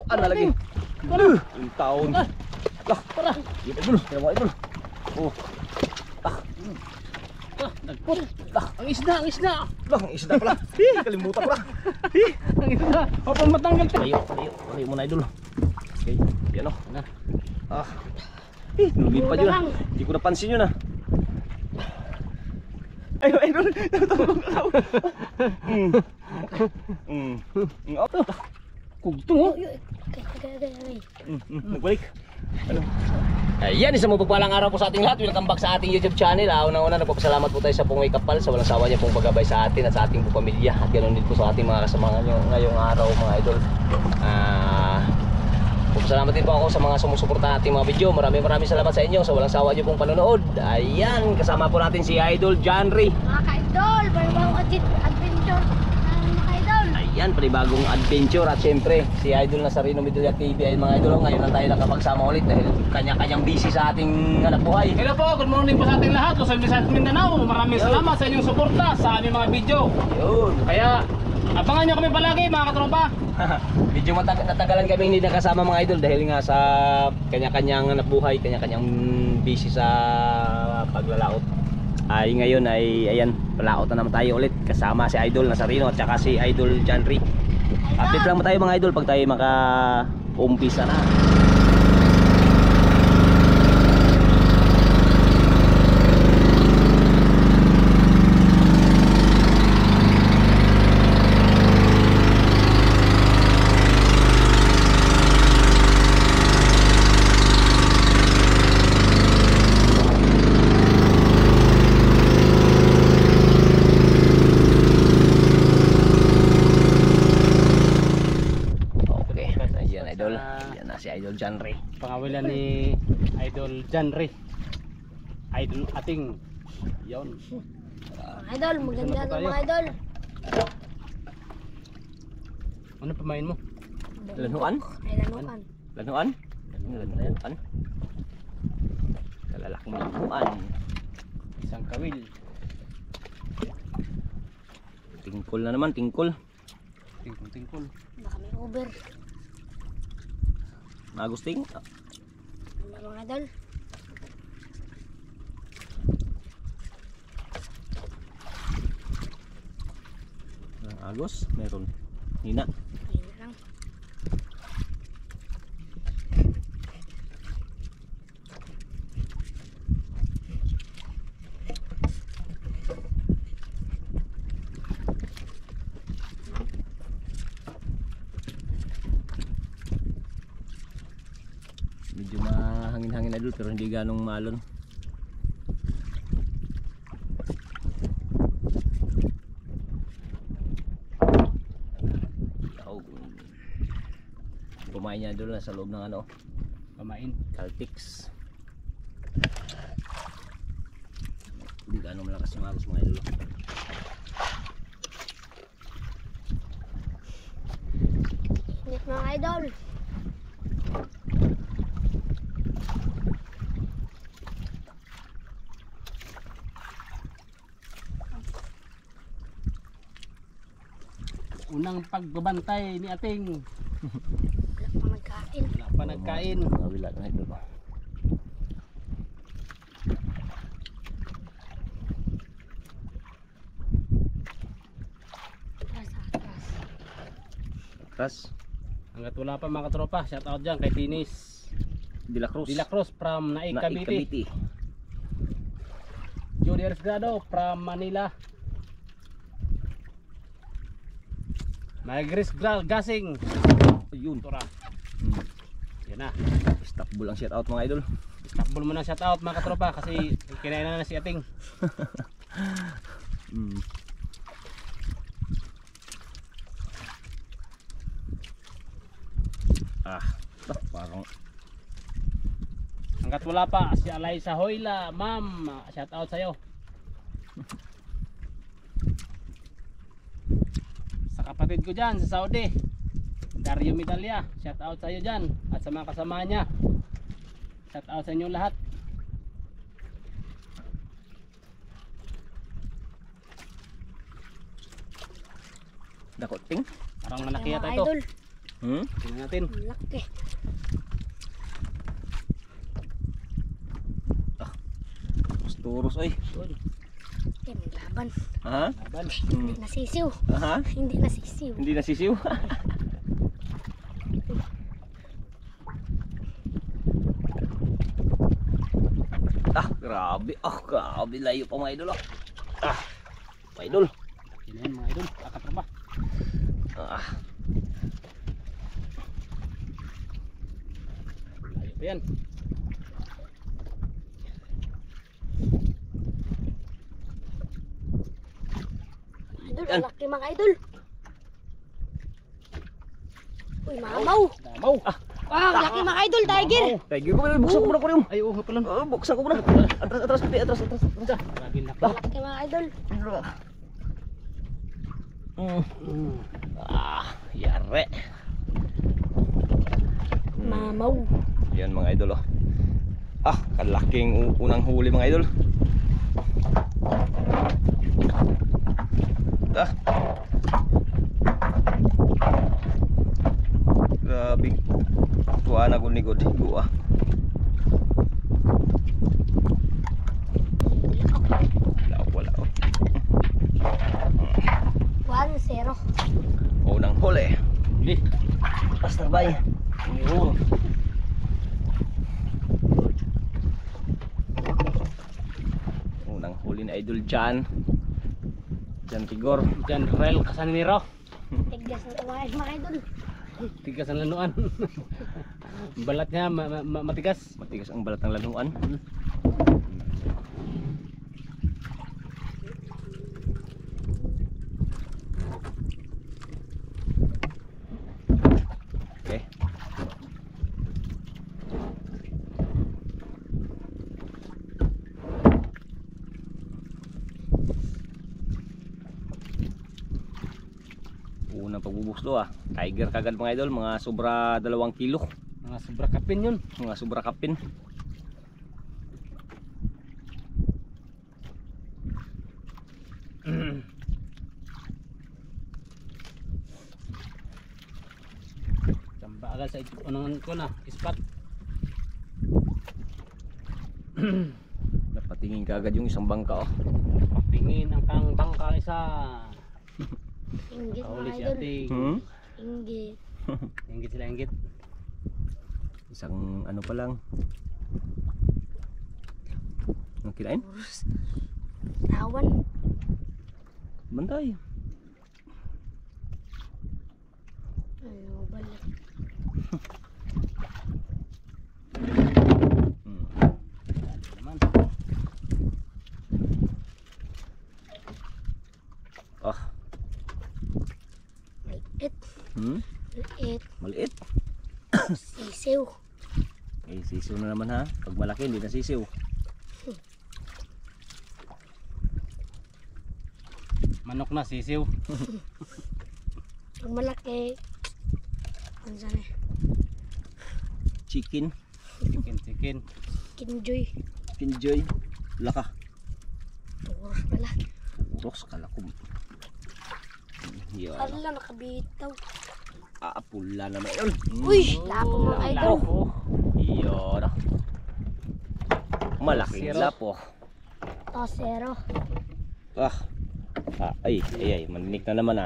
Ano lagi? Yung taon. Lah, Para. idol. Kaya mo idol. Oh. Nagput. Ang isda, ang isda. Lah, ang isda pala. Kalimutan pala. Ang isda. Upang matanggal to. Layo muna idol. Okay, yan o. Ano? Lumit pa yun. Hindi ko napansin yun Ayun, idol. Kugtong oh. Nagbalik. Ano? Ayan, isang mapagpalang araw po sa ating lahat. Welcome back sa ating YouTube channel. Unang-una, nagpapasalamat po tayo sa Pungoy Kapal, sa walang sawa niya pong paggabay sa atin at sa ating po pamilya. At ganoon din po sa ating mga kasama ngayong araw, mga idol. Salamat din po ako sa mga sumusuporta nating mga video. Maraming salamat sa inyo sa walang sawa niyo pong panonood. Ayan, kasama po natin si Idol Janry. Mga ka-idol, bagong adventure mga ka-idol. Ayan, panibagong adventure. At syempre, si Idol Nazareno Medulla TV. Ay mga idol, ngayon lang tayo nakapagsama ulit dahil kanya-kanyang busy sa ating hanap buhay. Hello po, good morning po sa ating lahat. Luzon, Visayas, Mindanao. Maraming salamat sa inyong suporta sa aming mga video. Yun. Kaya abangan nyo kami palagi mga katropa. Medyo natagalan kami hindi nakasama mga idol dahil nga sa kanya-kanyang hanap buhay, kanya-kanyang busy sa paglalaot. Ay ngayon ay ayan, palaot na naman tayo ulit kasama si Idol Nazareno at saka si Idol Janry. Update lang tayo mga idol pag tayo maka-umpisa na. Si Idol Janry. Pangawilan ni Idol Janry. Idol ating. Yon. Mga idol, maganda to mga idol. Ano pamain mo? Lanuan? Ay, lanuan. Lanuan? Lanuan? Kalalaking lanuan. Isang kawil. Tingkol na naman, tingkol. Tingkol. Baka may Uber. Agusting. Ano mga idol? Agos, meron. Hina. Hina lang. Medyo mahangin-hangin idol pero hindi ganong maalon. Kumain niya idol nasa loob ng ano, Pamain. Caltex. Hindi ganong malakas yung agos mga idol. Init mga idol. Unang pagbabantay ni ating. Wala pang nagkain. Wala pa nagkain. Mga wila na idol. Atras. Kras. Hanggat wala pa mga katropa, shout out dyan kay Tinis De La Cruz. De La Cruz from Naik, Cavite. Cavite. Judy Resgrado from Manila. Magris Gasing. Ayun. Tura. Yan na. Stopball ang shout out mga idol. Takbol mo na shout out mga katropa kasi kinain na si ating. Parang Hanggat wala pa si Alay sa Hoyla, ma'am, shout out sa'yo. Sa kapatid ko dyan sa Saudi, Dario Medalya, shout out sa'yo dyan. At sa mga kasama niya, shout out sa inyo lahat. dakoting. Parang malaki Mga yata ito. idol. Tingnan natin. Ang laki. Turos ay. Eh, may laban. Ha? Laban. Hindi nasisiw. Ha? Hindi nasisiw. Hindi nasisiw. Grabe. Grabe layo pa mga idol. Mga idol. Yan yan mga idol. Kakatraba. Layo pa yan. Idol, Yan. ang laki mga idol. Uy, mamaw. Damaw. Wow, laki mga idol, tiger. Tiger ko ba? Buksan ko muna ko rin. Ay, oo nga pala. Buksan ko muna. Atras pati. Atras. Grabe laki. Laki mga idol. Yare. Mamaw. Yan mga idol. Kalaking unang huli mga idol. Grabe. Tuwa na gunigod. Gua. Wala. 1-0. Unang huli. Huli. Pastor bay. Oo. Unang huli na idol Jan Tigor. General Casanero. Tigas na tawain mga idol. Tigas ang lanuan. Balat niya matigas. Matigas ang balat ng lanuan. Okay. Unang pagbubukso Tiger kagad mga idol, mga sobra 2 kilo. Mga sobra kapin yun. Mga sobra kapin. Tamba agad sa unang ko na. Ispat. Napatingin kagad yung isang bangka Tingin ang kang bangka isa. Inggit Kauli mga si idol. ating. Inggit. Inggit sila inggit. Isang ano pa lang. Ang kinain? Tawan. Bantay. Ano balik. Naman. Maliit. Maliit. Maliit. Sisiw. Sisiw na naman ha. Pag malaki hindi na sisiw. Manok na sisiw. Pag malaki. Ano sana? Chicken. Chicken. Kinjoy. Enjoy. Laka. Turos pala. Uros kalakum. Yan. Ala, nakabitaw. Pula naman yun. Uy, lapo mga idol. Lapo. Yun. Malaking Zero. lapo. 2-0. Ay. Maninik na naman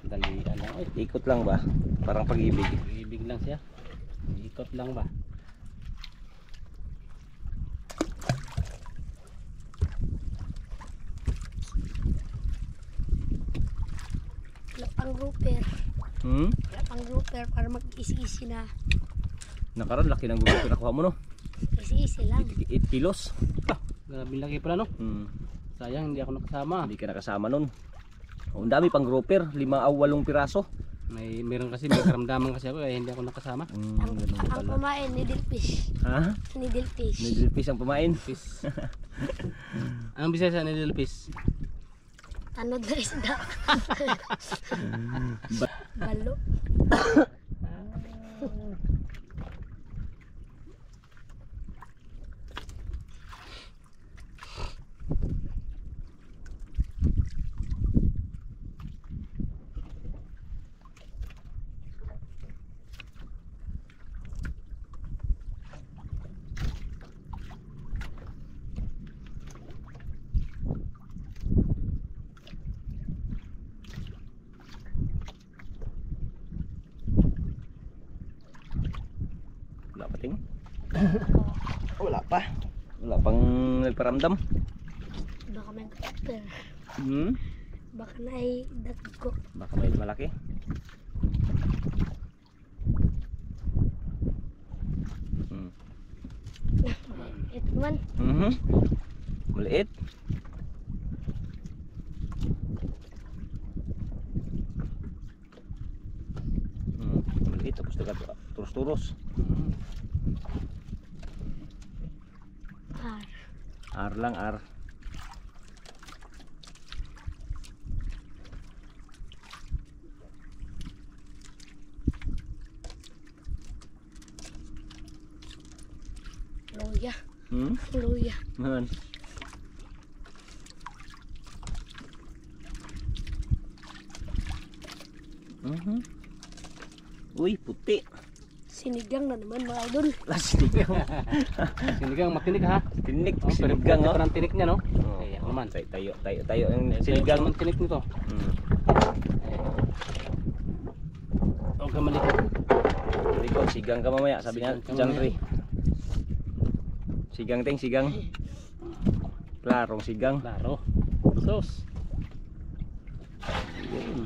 Dali lang. Ay, Ikot lang ba? Parang pag-ibig. ibig lang siya. Ikot lang ba? Lapang grouper. Lapang grouper para mag-isi-isi na. Nakaroon, laki ng gusto nakuha mo no? Isi-isi lang. 8 kilos. Grabe laki pala no. Sayang hindi ako nakasama. Hindi ka nakasama nun. Ang dami pang grouper, 5 o 8 piraso. Meron kasi may karamdaman kasi ako kaya hindi ako nakasama. Ganun Ang pala. kumain, needlefish. Ha? Needlefish. Needlefish ang pamain. Fish. Anong bisaya sa needle fish? Tanod na isda. Balo. ting? Wala pa. Wala pang nagparamdam. Baka may kapter. Hmm? Baka na ay dagko. Baka may malaki. Hmm. Ito man. Mhm. Maliit. Maliit tapos turos-turos. Ah, R lang R. luya. Hmm? Luya. Man. Mhm. Uy, puti. Sinigang na naman mga idol. Sinigang. Sinigang matinik ha. Tinik, Oh, pero sinigang oh. parang tinik niya no. Oh, Kaya naman. tayo yung sinigang. Ang tinik nito. Hmm. Huwag ka malikot. Likod, sigang ka mamaya, sabi nga Sigang ka John mamaya. Ray. Sigang ting, sigang. Klarong sigang. Klaro. Sus. Yun.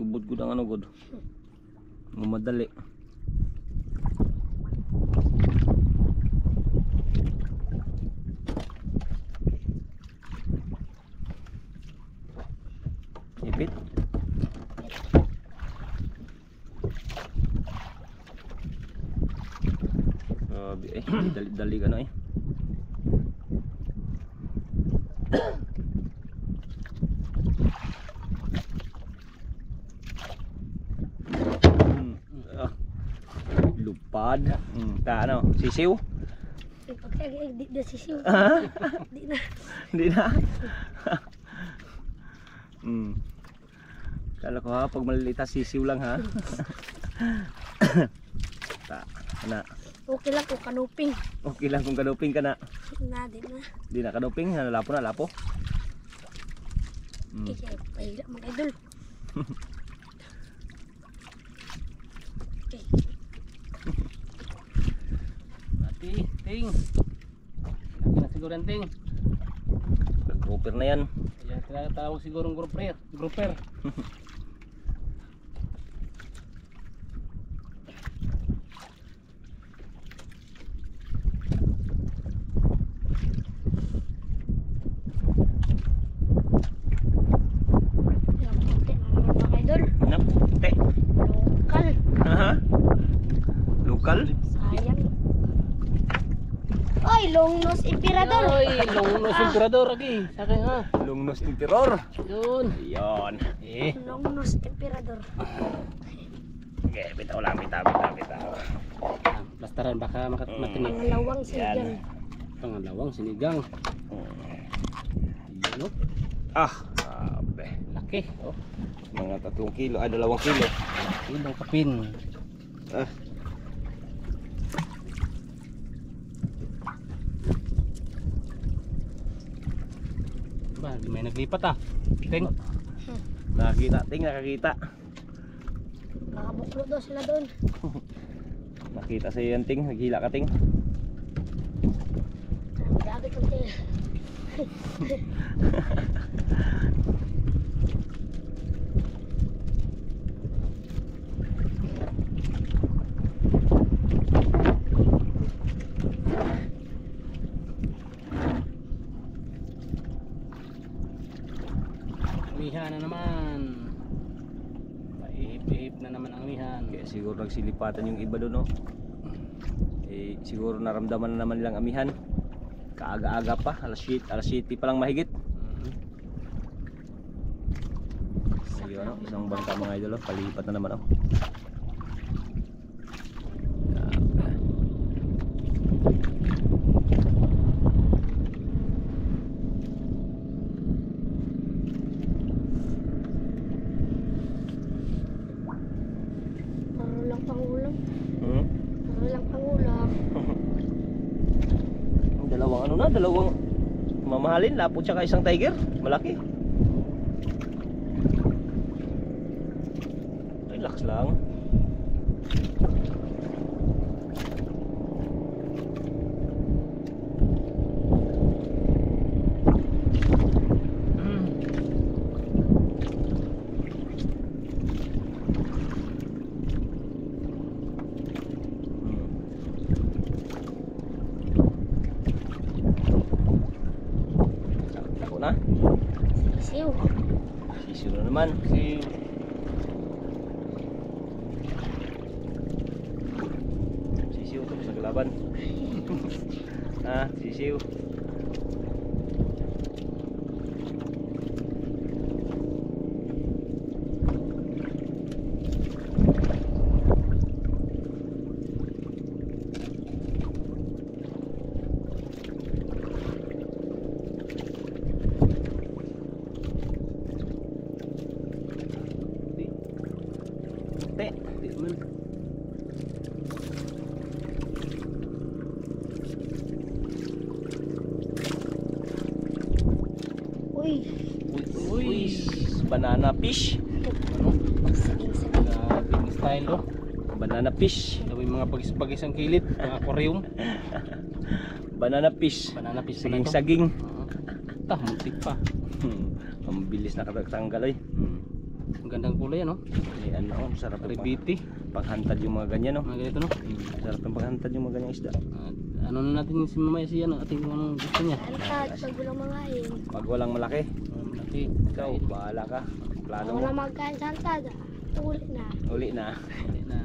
Ubod ko ng ano god. Mamadali. Ipit. Dali ka na eh. Lupad. Ta ano, sisiw? Pagkagay di na sisiw. Di na. Hindi na. Kala ko ha, pag malilita sisiw lang ha. Ta, na. Okay lang kung kanuping. Okay lang kung kanuping ka na. Na, di na. Di na kanuping, lapo na, lapo. Kasi pahila mga idol. Okay. Mati, ting. Laki na siguro ang ting. Grouper na yan. Kaya tinatawag siguro ng grouper. Grouper. Yung puti na naman mga idol. Napute. Lokal. Ha? Lokal? Sayang. Oy, long nose emperador. Ay, long emperador lagi. Sa akin ha. Lungnos Emperor. Yun. Yon. Long nose emperador. Okay, bitaw lang, bitaw. Plastaran baka matinik. Pangalawang sinigang. Pangalawang sinigang. Yun o. Ah, abe. Laki. Oh. Mga 3 kilo, 2 kilo. Yun ang kapin. Ah. Ba, may naglipat ah. Ting. Nakakita, nakakita. Nakabuklo daw sila doon. Nakita sa iyo yan, ting. Naghila ka, ting. Grabe kong tayo. Amihan na naman. Paihip-ihip na naman ang amihan. Kaya siguro nagsilipatan yung iba doon, no? Eh, siguro naramdaman na naman nilang amihan. Kaaga-aga pa, alas 7 pa lang mahigit. Ayun, no? Isang bangka mga idol, oh. Palipat na naman, oh. Marulang pangulam. Hmm? Marulang pangulam. Dalawang mamahalin, lapo tsaka isang tiger, malaki. Relax lang. Ako na. Siw. Sisiyo na naman. Sisiyo tapos naglaban. Sisiyo. Di man. Uy. Uy, banana fish. Saging-saging. Grabe style oh. Banana fish. Gawin mga pagis-pagis ang kilid, mga aquarium. Banana fish. Banana fish Saging pala to. saging. Muntik pa. Ang bilis nakatanggal ay. Ang gandang kulay ano. May ano, sarap ang Ribiti. panghantad yung mga ganyan, no? Mga ganito no. Sarap ng panghantad yung mga ganyang isda. Ano na natin si mamaya si ano, ating kung anong gusto niya. Antad, magulang mga ayin. Pag walang malaki, Malaki. ikaw, bahala ka. Plano Wala mo. magkain sa antad. Ulit na. Uli na. Na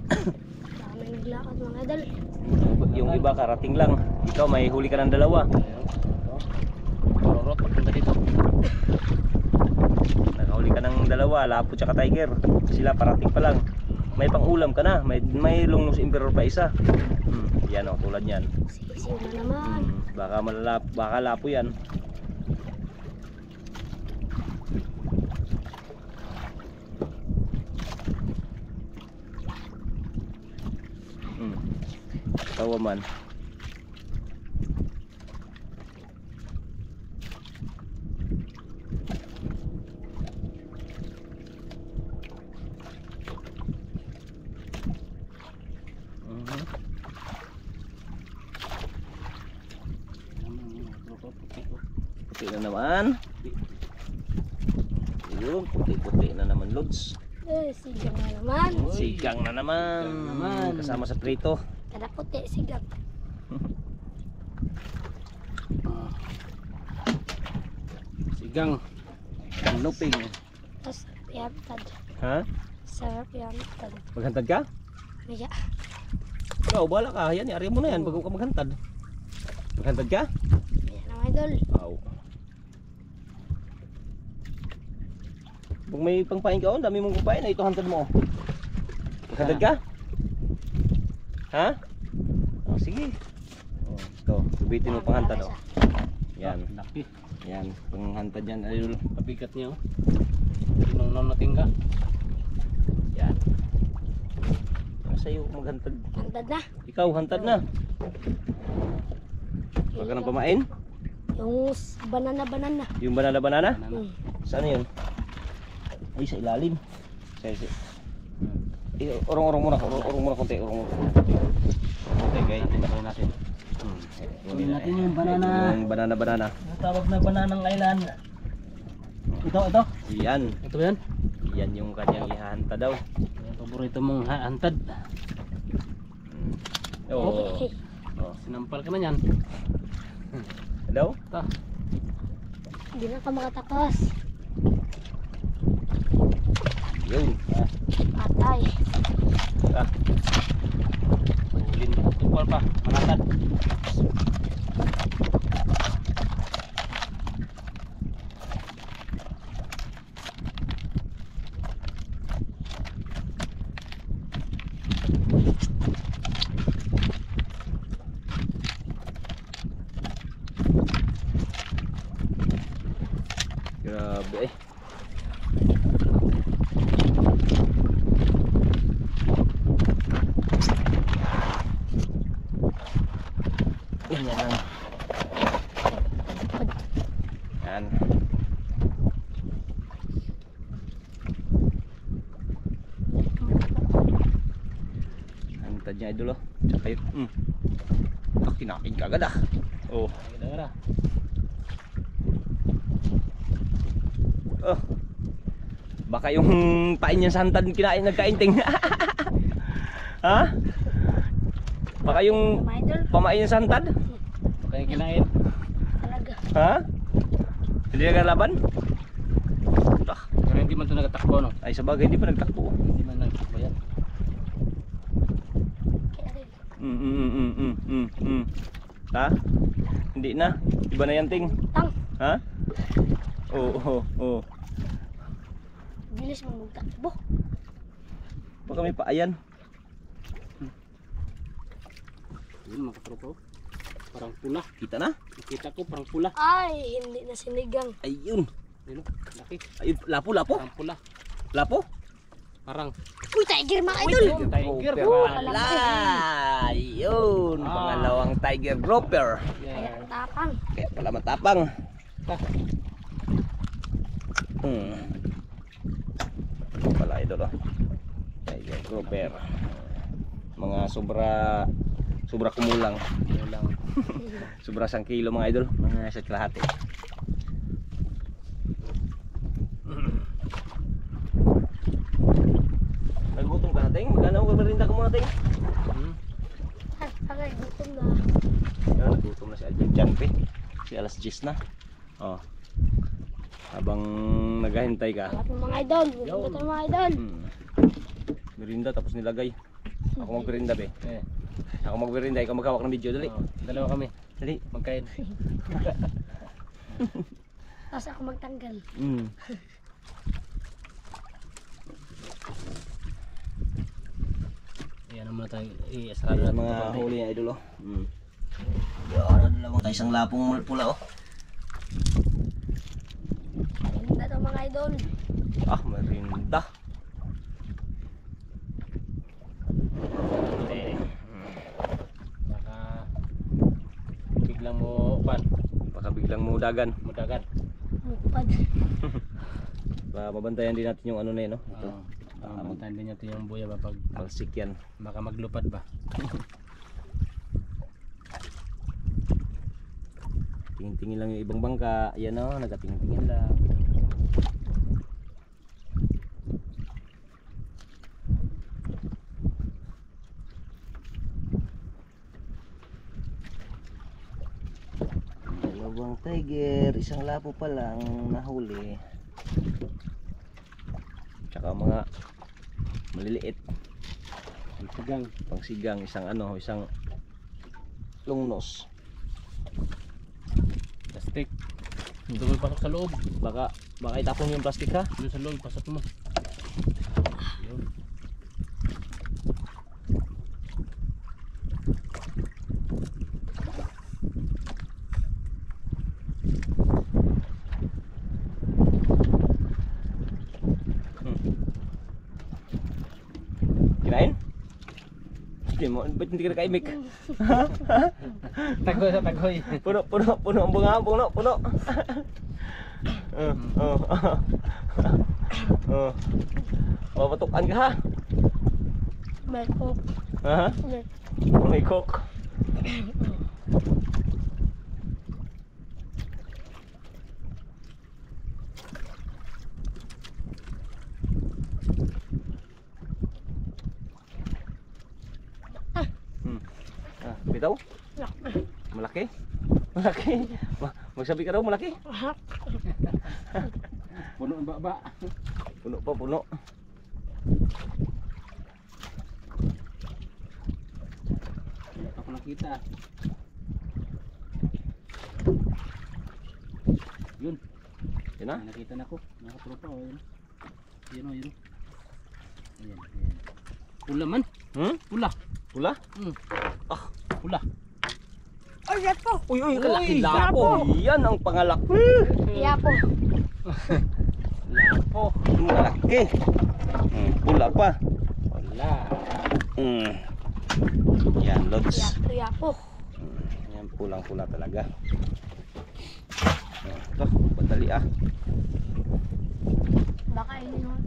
Dami naglakad mga idol. Yung iba karating lang. Ikaw may huli ka ng dalawa. Rorot papunta dito. Nakahuli ka ng dalawa, lapo tsaka tiger. Sila parating pa lang. May pang-ulam ka na. May lungnose emperor pa isa. Yan o, tulad yan. Sisiw na naman. Baka lapo yan. Tawa man. Puti na naman. Ayun, puti-puti na naman, Lods. Sigang na naman. Sigang na naman. Kasama sa prito. Kada puti, sigang. Sigang. Luping. Sarap yan, tad. Ha? Sarap yan, tad. Maghantad ka? Maya. Ikaw, bahala ka. Yan, i-area mo na yan bago ka maghantad. Maghantad ka? Maya na mga idol. Aw. Pag may pangpain ka, dami mong kumpain na ito hantad mo. Maghantad ka? Ha? Oh, sige. Oh, ito, subitin mo panghantad, oh. Yan. Laki. Yan, panghantad yan. Ayun. Pabigat niya oh. Tinong natin ka. Yan. Ano sa'yo maghantad? Antad na. Ikaw, hantad na. Huwag ka nang pamain. Yung banana. Yung banana? Banana. Saan yun? Ay, sa ilalim. Sa. Urong muna konti. Okay, Try natin. Kunin natin yung banana. Yung banana. Tawag na bananang island. Ito. Yan. Ito ba yan? Yan yung kanyang ihahanta daw. Yung paborito mong hantad. Oo. Sinampal ka na yan. Hello? Ito. Hindi na ka makatakas. Yun. Patay. Ulin. Tupal pa. Manatad. Grabe eh. Yan lang. Yan. Antad niya idol oh. Tsaka yun. Kinakin ka agad ah. Oh. Ganda. Oh. Baka yung pain niya sa hantad nagkainting. Ha? Baka yung Mga idol. pamain niya sa hantad? Baka yung kinain. Talaga. Ha? Hindi na laban? Ah, Pero hindi man ito nagatakbo, no? ay sa bagay hindi pa nagtakbo. Hindi man nagtakbo yan. Ha? Hindi na. Iba na yan ting. Tang. Ha? Oo. Bilis mo magtakbo. Baka may paayan. Yun mga katropa. Parang pula. Kita na? Nakita ko parang pula. Ay, hindi na sinigang. Ayun. Yun, laki. Ayun, lapo. Parang pula. Lapo? Parang. Uy, tiger mga idol. Tiger. Wala. Ayun. Ah. Pangalawang tiger grouper. Kaya Yeah. tapang. Kaya pala matapang. Ah. Ito pala idol oh. Tiger grouper. Mga sobra kumulang. Yun lang. Sobra 1 kilo mga idol. Mga sa kalahati. Nagutom ka natin? Magkano ko merinda ko muna natin? At tagay, gutom na. Nagutom na si Alvin Janpe. Si alas 10 na. Oh. Habang naghahintay ka. Lahat ng mga idol. Gutom na mga idol. Merinda tapos nilagay. Ako magmerinda be. Eh. Ako magmerinda, ikaw maghawak ng video dali. Oh, dalawa kami. Dali. Magkain. Tapos ako magtanggal. Ayan naman tayo. Para mga huli na idol oh. Yan, dalawang tayo isang lapong pula oh. Ganda to mga idol. Ah, merinda. Baka biglang mo pan. Baka biglang mudagan. Mudagan. Mupad. Mabantayan din natin yung ano na yun no. Ito. Mabantayan din natin yung buya ba pag Malsik yan. baka maglupad ba. Tingin-tingin lang yung ibang bangka. Yan o, nagatingin-tingin lang. Dalawang tiger, isang lapo pa lang nahuli. Tsaka mga maliliit. Sigang. Pangsigang, isang lungnos. Plastic. Dumi pasok sa loob. Baka itapon yung plastic ha. Doon sa loob pasok mo. Yun. Kinain? Hindi mo? Ba't hindi ka nakaimik? Tagoy sa tagoy. Puno ang bunga, puno. Mapatukan ka ha? May coke. Ha? May coke. Bitaw? Malaki? Magsabi ka daw malaki? Puno ang baba. Puno. Wala ako nakita. Yun. Yun na? May nakita na ko. Nakatropa o yun. Yun o, yun. Ayan. Pula man. Pula. Pula? Pula. Ay, yapo. Uy, kalaki lapo. lapo. Yan ang pangalaki. Yapo. Lapo. Malaki. Pula pa. Wala. Yan, lods. Yapo. Yan, pulang-pula talaga. Ito, madali Baka yun yung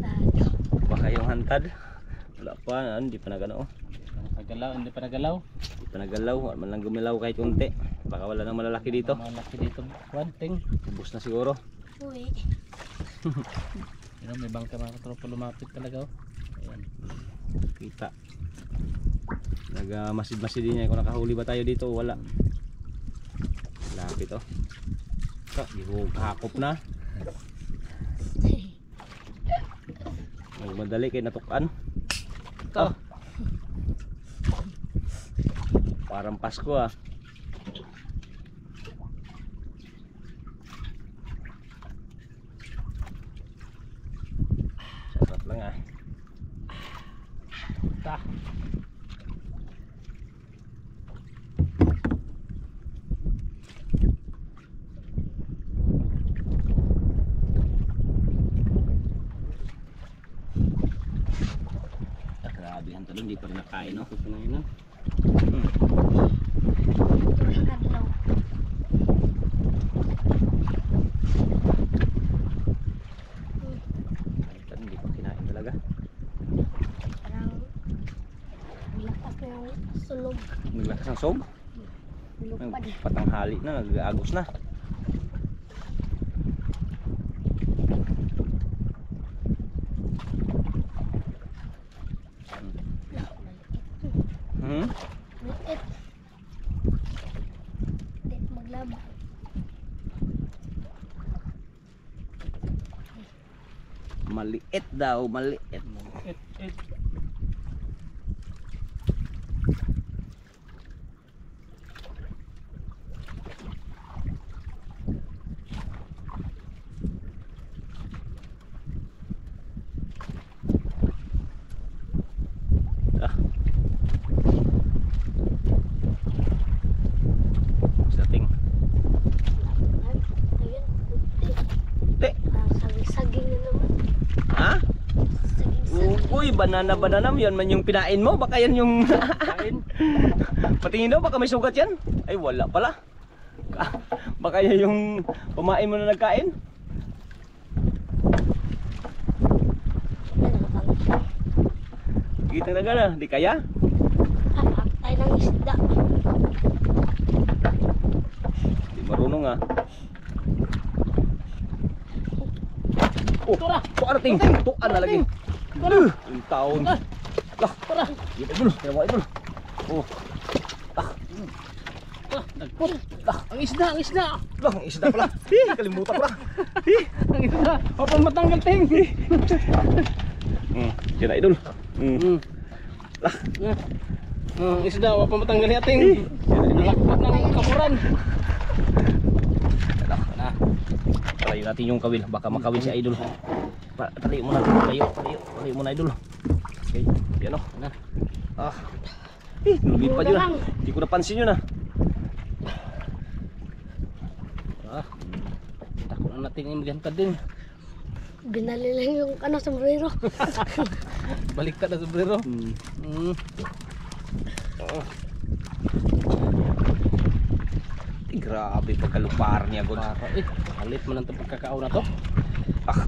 Baka yung hantad. Wala pa, hindi pa nagano. Hindi pa nagalaw. Hindi pa nagalaw, wala man lang gumilaw kahit kunti. Baka wala nang malalaki dito. Malaki dito. Wanting. Ubus na siguro. uwi. May bangka mga katropa lumapit talaga. Ayan. Kita. Nagmasid-masid din niya kung nakahuli ba tayo dito o wala. Lapit oh. Hakop na. Magmadali kay natukan. Ito. Parang Pasko ah. Sarap lang ah. Ta. Grabe ang talon, di pa rin nakain no. Panayin na. Kadlaw. Hindi pa kinain talaga. Parang nilakas na yung sulog. Naglakas ang sog. Lupad. Patanghali na, nag-agos na. Liit. Liit maglaba. Maliit daw, maliit. Et. Ah. Sating. Ayun, puti. Te, Parang saging-saging na naman. ha? Saging-saging. Uy, banana yan man yung pinain mo. Baka yan yung kain. Patingin daw, baka may sugat yan. Ay, wala pala. Baka yan yung kumain mo na nagkain. Kita na gana, di kaya? Ay ng isda. Di marunong ah. Oh, Tura! tuarating! Tuan na lagi. Yung taon. Lah, Tara! kita dulu, kaya mo idol. Oh, Nagput! Ang isda! Ang isda! lah, ang isda pala. Kalimutan ko na. Ang isda! Kapag matanggal ting! Sila idol. Lah, Ang isda! Kapag matanggal yating! Nalakpat ng kapuran! Talayo natin yung kawil, baka makawil si idol. Talayo muna, talayo muna idol. Okay, yan o. Ah, lumipad yun ah. Hindi ko napansin yun ah. Takot na natin yung magantad din. Binali lang yung sombrero. Baliktad na sombrero. Grabe pagkalupar niya god. Para halit man ang pagkakao na to. Ah,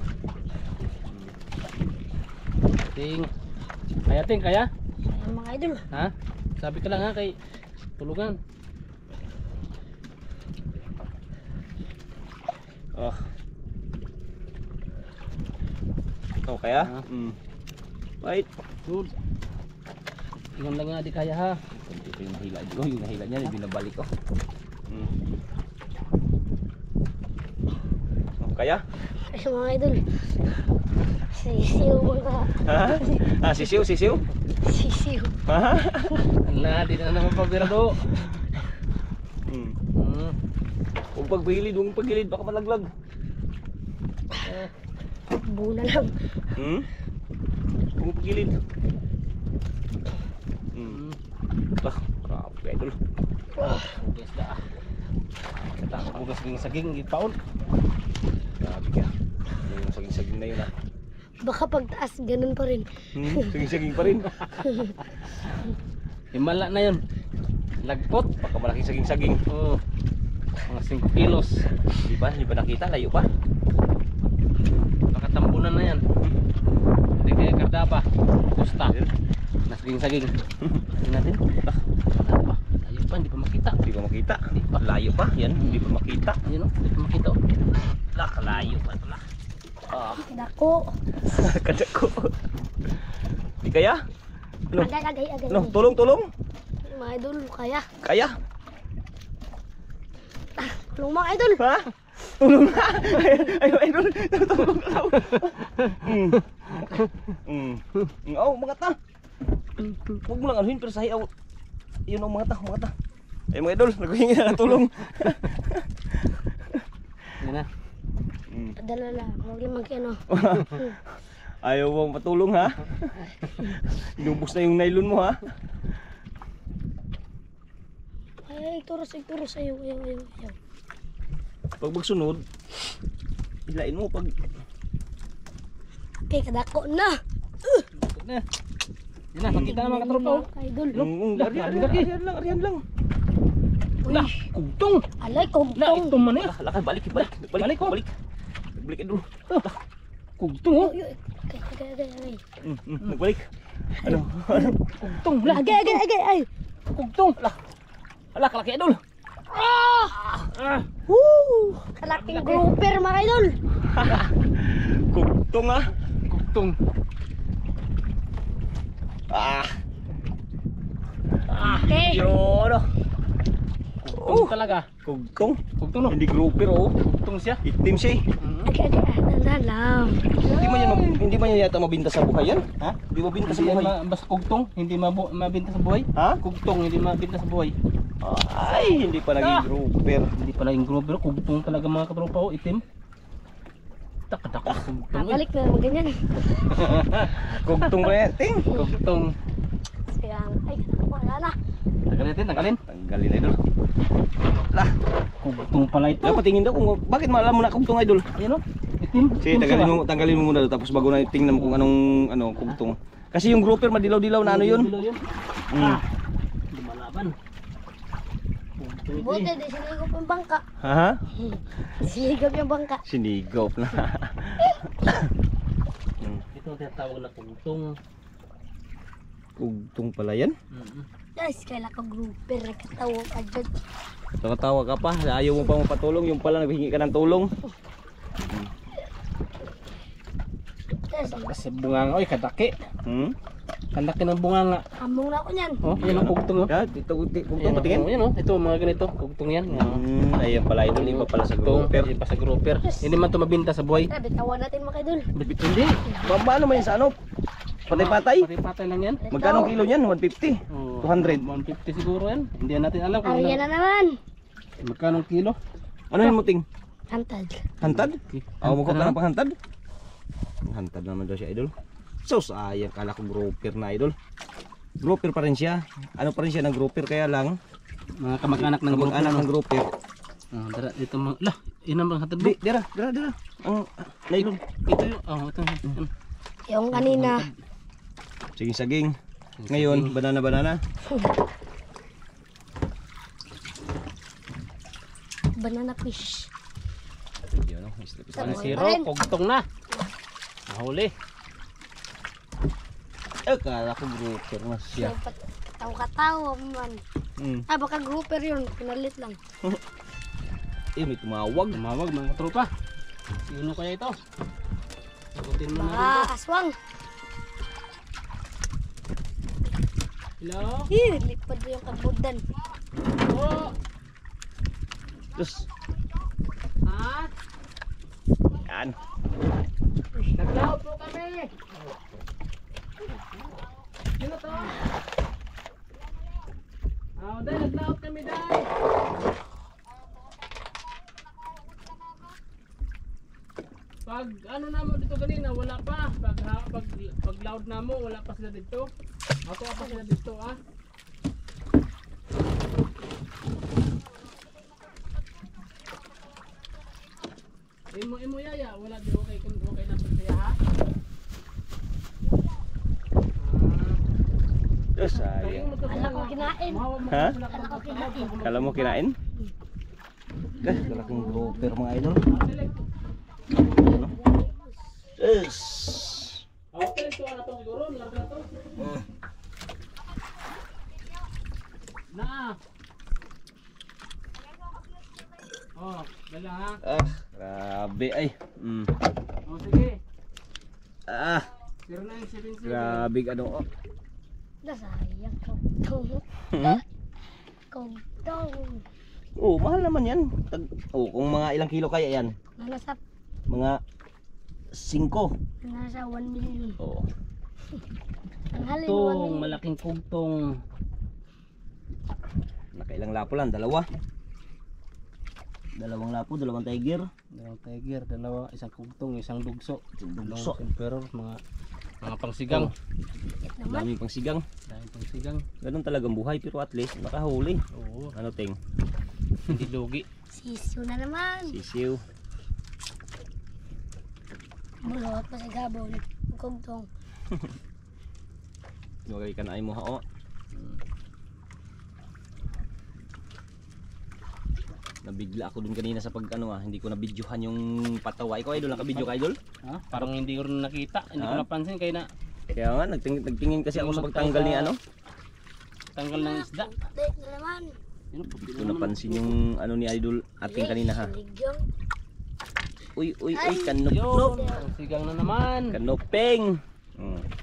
Ting. Kaya ting kaya? Ayan mga idol. Ha? Sabi ka lang ha kay tulungan. oh. Oh, kaya? Ah. Wait. Good. Yun lang nga di kaya ha. Hindi ko yung nahila. Oh, yung nahila niya, binabalik ko. Oh, kaya? Ayan mga idol. Sisiw mga. Ha? Sisiw, sisiw? Sisiw. Ha? Ala, di na naman pabirado. Huwag pagbihilid, huwag paggilid, baka malaglag. Buna lang. Huwag paggilid. Ah, grabe idol. Bugas da. Kata bugas ng saging ipaon. Grabe ka. Yung saging-saging na yun ah. Baka pagtaas ganun pa rin. Saging-saging pa rin. Himala na yun. Lagpot. Baka malaking saging-saging. Oh. Mga 5 kilos. Di ba? Hindi pa nakita, layo pa. Baka tampunan na yan. Hindi kaya kardapa. Pusta. Na saging-saging. Tingnan natin. Kardapa. Layo pa, hindi pa makita. Hindi pa makita. Layo pa. Yan, hindi pa makita. Ayun o, hindi pa makita o. Layo pa ito. Dako. Kada ko. Di kaya? Ano? Agay. No, tulong. Mga idol, kaya. Kaya? Tulong mga idol. Ha? Tulong na. Ayun, idol. Tulong na. Oh, mga ta. Huwag mo lang anuhin, pero sahi. Yun ang mga ta. Ay mga idol, naghihingi na ng tulong. Yan na. Padala lang. Huwag lang mag-ano. Ayaw mo matulong ha. Inubos na yung nylon mo ha. Ay, turos. Ayaw. Pag magsunod, hilain mo pag... Okay, kadako na. Na. Yan na, makita naman katropa o. Mga idol. Ariyan lang. Wala, kugtong. Alay, Wala, kugtong. itong man eh. Lakad, balik. Balik ko. Balik idol. Kugtong o. Agay. Nagbalik. Ano? Kugtong, wala. Agay. Kugtong. Wala, kalaki idol. Woo! Kalaking grouper mga idol. Kugtong ha. Kugtong. Okay. Yun oh. Kugtong talaga. Kugtong. Kugtong no. Hindi grouper oh. Kugtong siya. Itim siya eh. Agay. Dalam. Hindi man yan yata mabinta sa buhay yan. Ha? Hindi mabinta sa Hindi buhay. yan basta kugtong, hindi mabinta sa buhay. Ha? Kugtong, hindi mabinta sa buhay. Ay, hindi pa naging grouper. Hindi pala yung group, pero kugtong talaga mga katropa o, itim. Takadako kugtong. Balik na naman ganyan. Kugtong ba yan? Ting. Kugtong. Sayang. Ay, wala na. Tanggalin. Tanggalin na idol. Lah, Kugtong pala ito. dapat tingin daw kung bakit maalam mo na kugtong idol. Ayan o, itim. Sige, tanggalin mo muna daw, tapos bago na tingnan mo kung anong kugtong. Kasi yung grouper madilaw-dilaw na ano yun. Hindi malaban. Kugtong ito Buti, eh. di sinigop yung bangka. Ha? Sinigop yung bangka. Sinigop na. Ito ang tinatawag na kugtong. Kugtong pala yan. Guys, kailan ka grouper. Nagkatawa ka dyan. Nakatawa ka pa, ayaw mo pa mapatulong, yung pala naghihingi ka ng tulong. Guys, Kasi bunganga, oy, kadaki. Kadaki ng bunganga. among na ako niyan. Oh, yan ang kugtong oh. Ya, dito kugtong Ayan, patingin. oh, yan oh, ito mga ganito, kugtong yan. Ayan pala idol, iba pala sa grouper. Iba sa grouper. Hindi man ito mabinta sa buhay. Tara, bitawan natin mga idol. Hindi. Paano mo yun sa ano? Patay-patay? Patay lang yan. Magkano kilo niyan? 150? Oh, 200? 150 siguro yan. Hindi natin alam kung Ariyan na naman. magkano kilo. Ano yun muting? Hantad. Hantad? Okay. Ako mo ka ng panghantad? Hantad naman daw siya idol. So sayang, kala ko grouper na idol. Grouper pa rin siya. Ano pa rin siya ng grouper, kaya lang Mga kamag-anak ng grouper. kamag-anak ng grouper. Ah, dara dito mga lah, yun ang hatad mo. Dira. Ang nylon. Ito yung ito. Yan. Yung kanina. Sige saging. Ngayon, banana. banana fish. Yun, no? Isla fish. Tama. 1-0, kugtong na. Nahuli. Kala ko grouper na siya. Kataw-kataw man. Ah, baka grouper yun. Pinalit lang. May tumawag. Tumawag mga tropa. Sino kaya ito? Sagutin mo na rin to. Baka aswang. Hello? Lipad mo yung kabudan. Oh! Terus. Ha? Yan. Naglaot po kami! Sino to? Dahil naglaot kami dahil! Pag ano na mo dito kanina, wala pa. Pag loud na mo, wala pa sila dito. Ako pa sila dito ah. Imo yaya, wala di okay na siya ha. Terus sayang. Alam ko kinain. Ha? Alam ko kinain. Kala mo kinain? Kalaking grouper mga idol. Ano? Yes. Okay, ito na to siguro, larga na to. Na. Oh, dala ha. Grabe ay. Oh, sige. 0977. Grabe ano. Nasayang kogtong. Kogtong. Mahal naman yan. Kung mga ilang kilo kaya yan? Nasa Mga 5. 1 million. Oo. Ang halin 1 Kugtong, million. malaking kugtong. Nakailang lapo lang, 2. 2 lapo, 2 tiger. Dalawang tiger, isang kugtong, isang dugso. Dugso. Pero mga pangsigang. Naman. Daming pang sigang. Dahil pangsigang. Ganun talagang buhay pero at least nakahuli. Oo, Ano ting? hindi lugi. Sisu na naman. Sisiw. Bulot pa sa gabon. Kogtong. Nagay ka na ay mo ha. Nabigla ako dun kanina sa pag hindi ko na-videohan yung patawa. Ikaw idol, naka-video ka idol? Ha? Parang hindi ko rin nakita, hindi ko Ha? napansin kaya na Kaya nga, nagtingin kasi ako sa pagtanggal ni ano. tanggal ng isda. Dek na naman. Hindi ko napansin yung ni idol ating kanina ha. Ligyong. Uy, Yun, kanop-nop. pangsigang na naman. Kanoping.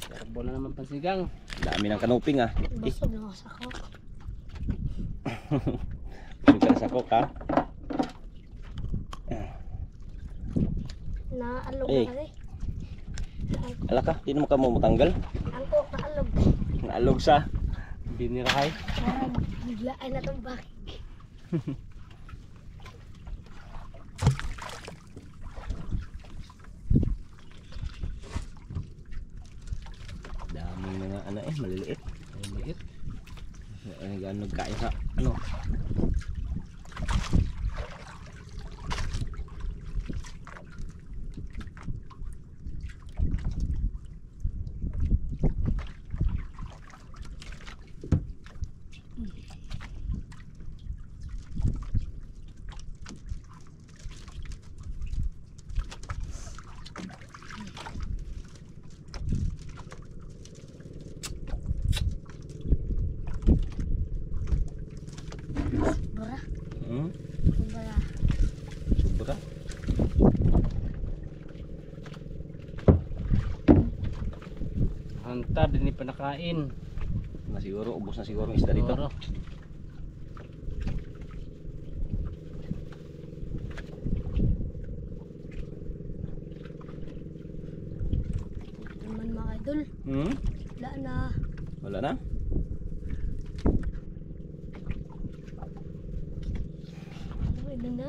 Karbo na naman pangsigang. Dami ng kanoping ah. Busog na ako sa ko. Sugar sa coke ha. Naalog Eh. na kasi. Ala ka, di naman ka mo matanggal. Ang coke naalog. Naalog sa. Binirahay. Parang bigla ay natumbak. Daming mga maliliit. Ay, maliit. Nagkain sa Bara. Hmm? Bara. Sobra. Hanta din ni panakain. Na siguro, ubos na siguro ang isda dito. Siguro. Naman mga idol. Hmm? Wala na. Wala na? Uwi na.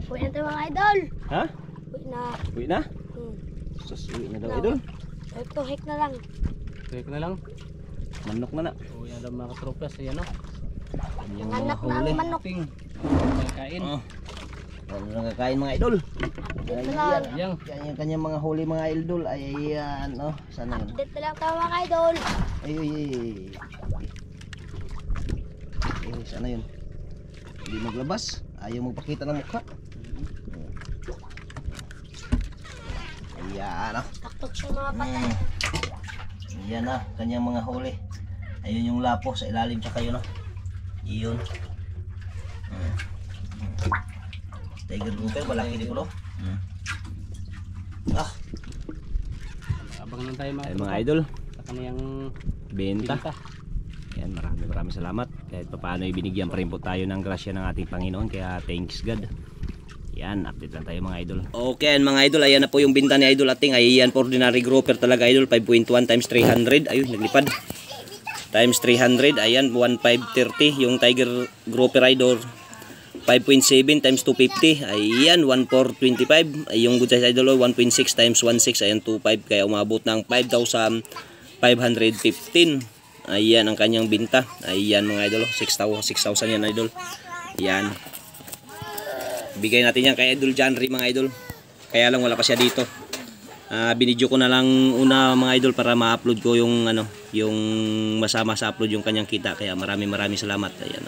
Uwi na tayo mga idol. Ha? Uwi na. Uwi na? Hmm. Sus, uwi na daw idol. Ito, hik na lang. Tuloy ko na lang. Manok na na. Uwi na lang mga katropas. Ayan o. Yung mga Anak na huli. ang manok. Ting. Kain. Ano nang kakain mga idol? Dito lang. Yang. Yan yung kanyang mga huli mga idol. Ay, sana yun. Dito lang tayo mga idol. Ay. Sana yun. Hindi maglabas. Ayaw magpakita ng mukha. Ayan ah. Takot siya mga patay. Ayan na, kanyang mga huli. Ayun yung lapo sa ilalim tsaka yun. Iyon. Tiger grouper, malaki din ko no. Ah, Abang lang tayo ay mga idol, sa kaniyang benta. pinta. Yan, maraming salamat. Kahit paano ibinigyan pa rin po tayo ng grasya ng ating Panginoon. Kaya thanks God. Yan, update lang tayo mga idol. Okay, mga idol, ayan na po yung binta ni Idol Ating. Ayan, ordinary grouper talaga idol. 5.1 times 300. Ayun, naglipad. Times 300. Ayan, 1,530. Yung Tiger grouper idol. 5.7 times 250. Ayan, 1,425. Ay, yung good size idol, 1.6 times 1.6. Ayan, 2.5. Kaya umabot ng 5,515. Ayan ang kanyang binta. Ayan mga idol, 6,000 yan idol. Ayan. Bigay natin yan kay Idol Janry mga idol. Kaya lang wala pa siya dito. Binidyo ko na lang una mga idol para ma-upload ko yung ano, yung masama sa upload yung kanyang kita. Kaya maraming salamat. Ayan.